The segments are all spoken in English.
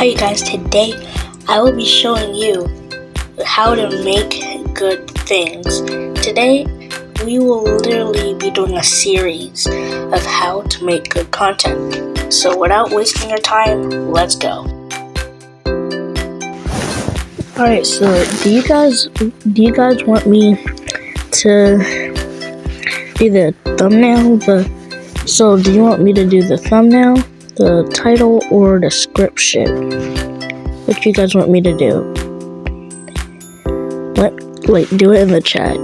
Hi you guys, today I will be showing you how to make good things. Today we will literally be doing a series of how to make good content. So without wasting your time, let's go. Alright, so do you guys want me to do the thumbnail? So do you want me to do the thumbnail, the title, or description? What do you guys want me to do? Wait, do it in the chat.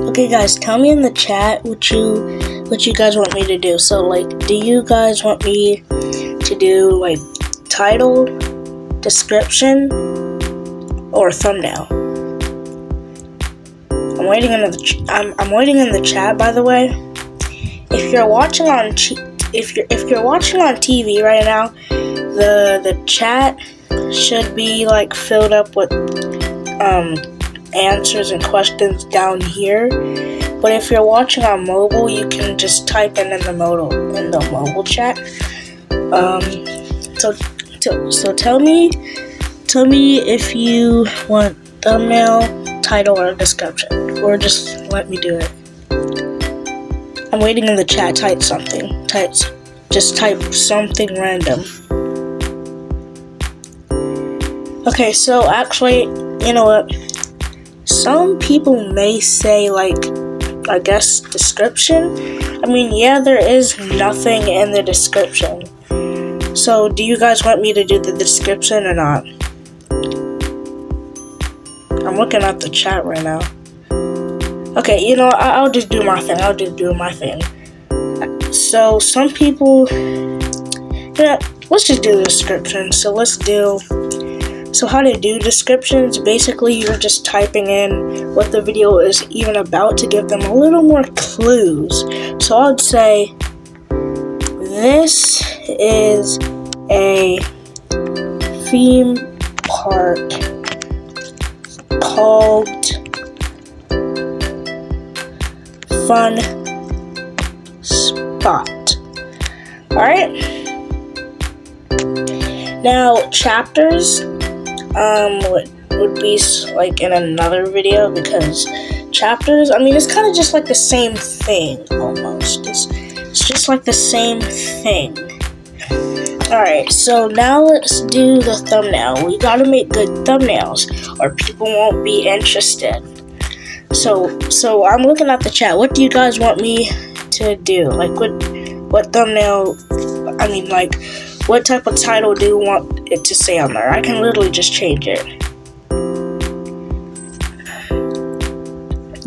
Okay guys, tell me in the chat what you guys want me to do. So do you guys want me to do title, description, or thumbnail? I'm waiting in the chat, by the way. If you're watching on TV right now, the chat should be filled up with answers and questions down here. But if you're watching on mobile, you can just type in the mobile chat. So tell me if you want thumbnail, title, or description, or just let me do it. I'm waiting in the chat. Type something. Just type something random. Okay, so actually, you know what? Some people may say I guess description. I mean, yeah, there is nothing in the description. So, do you guys want me to do the description or not? I'm looking at the chat right now. Okay, you know, I'll just do my thing. So, some people... Yeah, let's just do the description. So how to do descriptions, basically you're just typing in what the video is even about to give them a little more clues. So I'd say, this is a theme park called Fun Spot. Alright? Now, chapters would be in another video, because chapters, I mean, it's kind of just the same thing almost. It's just the same thing. Alright, so now let's do the thumbnail. We gotta make good thumbnails or people won't be interested. So I'm looking at the chat. What do you guys want me to do? What thumbnail, I mean, what type of title do you want it to say on there? I can literally just change it.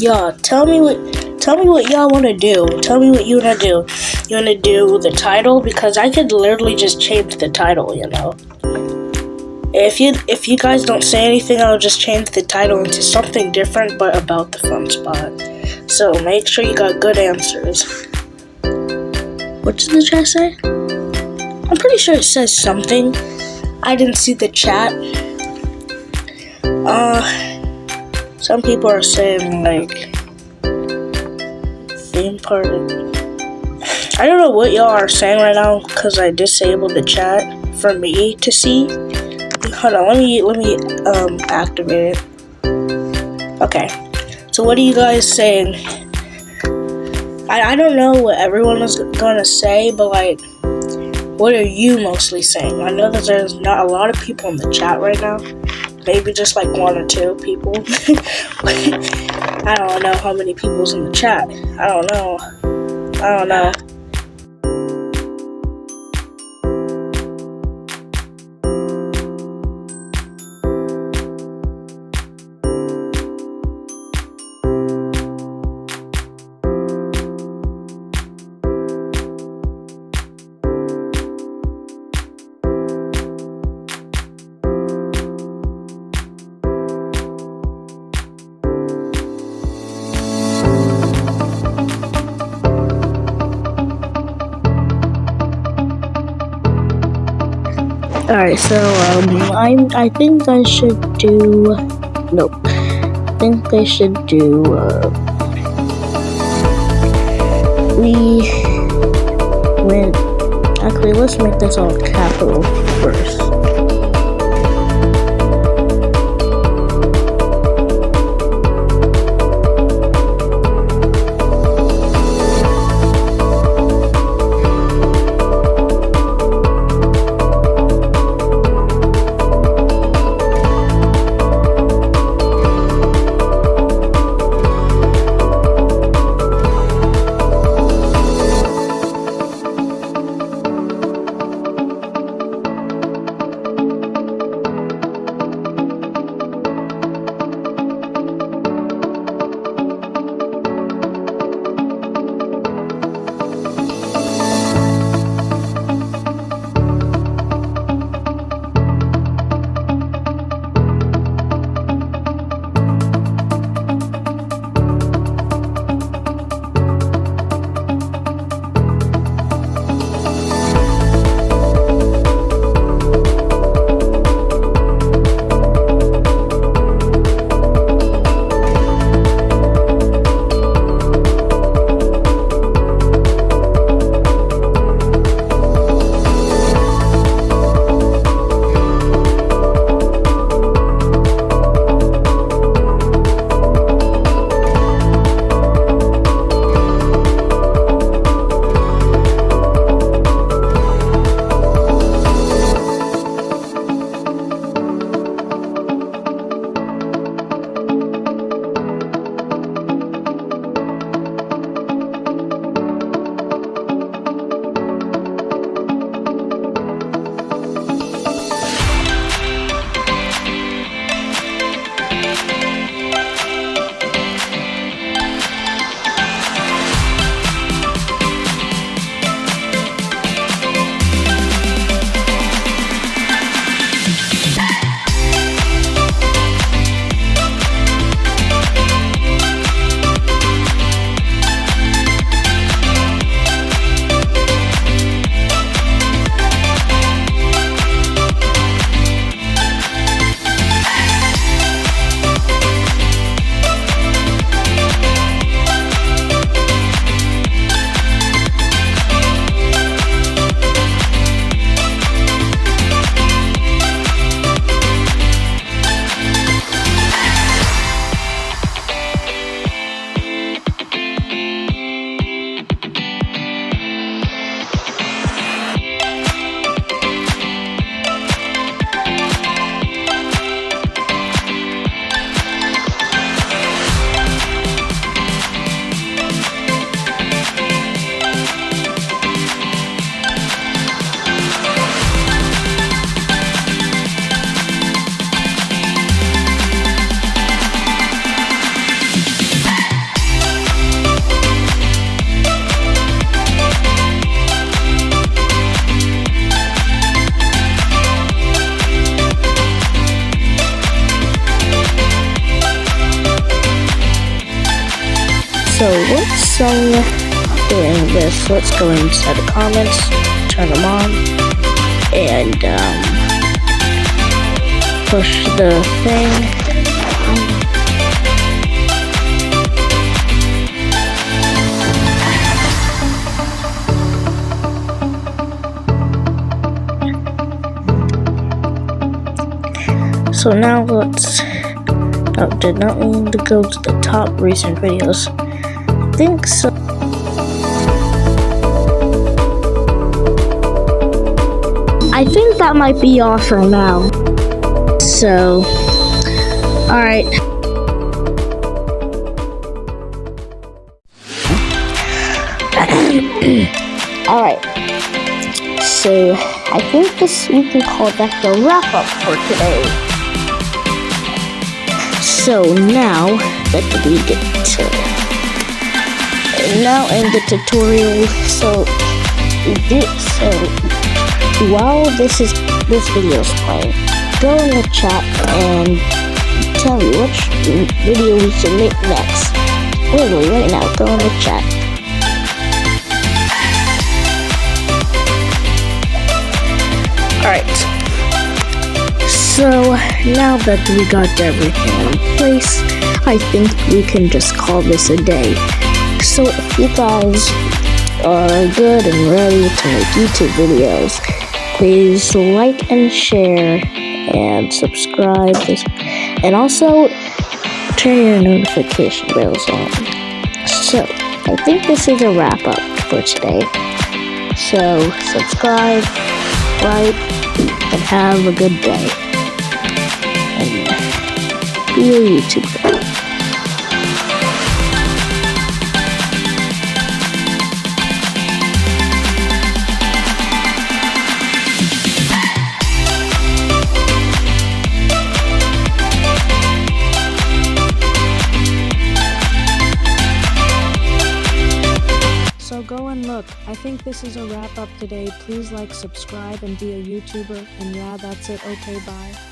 Y'all, tell me what y'all want to do. Tell me what you want to do. You want to do the title? Because I could literally just change the title, you know. If you guys don't say anything, I'll just change the title into something different, but about the fun spot. So make sure you got good answers. What does the chat say? I'm pretty sure it says something. I didn't see the chat. Some people are saying theme park. I don't know what y'all are saying right now because I disabled the chat for me to see. Hold on, let me activate it. Okay. So what are you guys saying? I don't know what everyone is gonna say, but what are you mostly saying? I know that there's not a lot of people in the chat right now. Maybe just one or two people. I don't know how many people's in the chat. I don't know. Alright, so I think I should do... Nope. think they should do, actually, let's make this all capital first. So once I'm doing this, let's go inside the comments, turn them on, and push the thing. So now let's, did not mean to go to the top recent videos. I think so. I think that might be off for now. So, alright. Alright. So, I think we can call that the wrap up for today. So now that we get to now in the tutorial, so while this video is playing, go in the chat and tell me which video we should make next. Literally right now, go in the chat. Alright, so now that we got everything in place, I think we can just call this a day. So if you guys are good and ready to make YouTube videos, please like and share and subscribe, and also turn your notification bells on. So I think this is a wrap up for today. So subscribe, like, and have a good day. And be a YouTuber. So go and look. I think this is a wrap up today. Please like, subscribe, and be a YouTuber. And yeah, that's it. Okay, bye.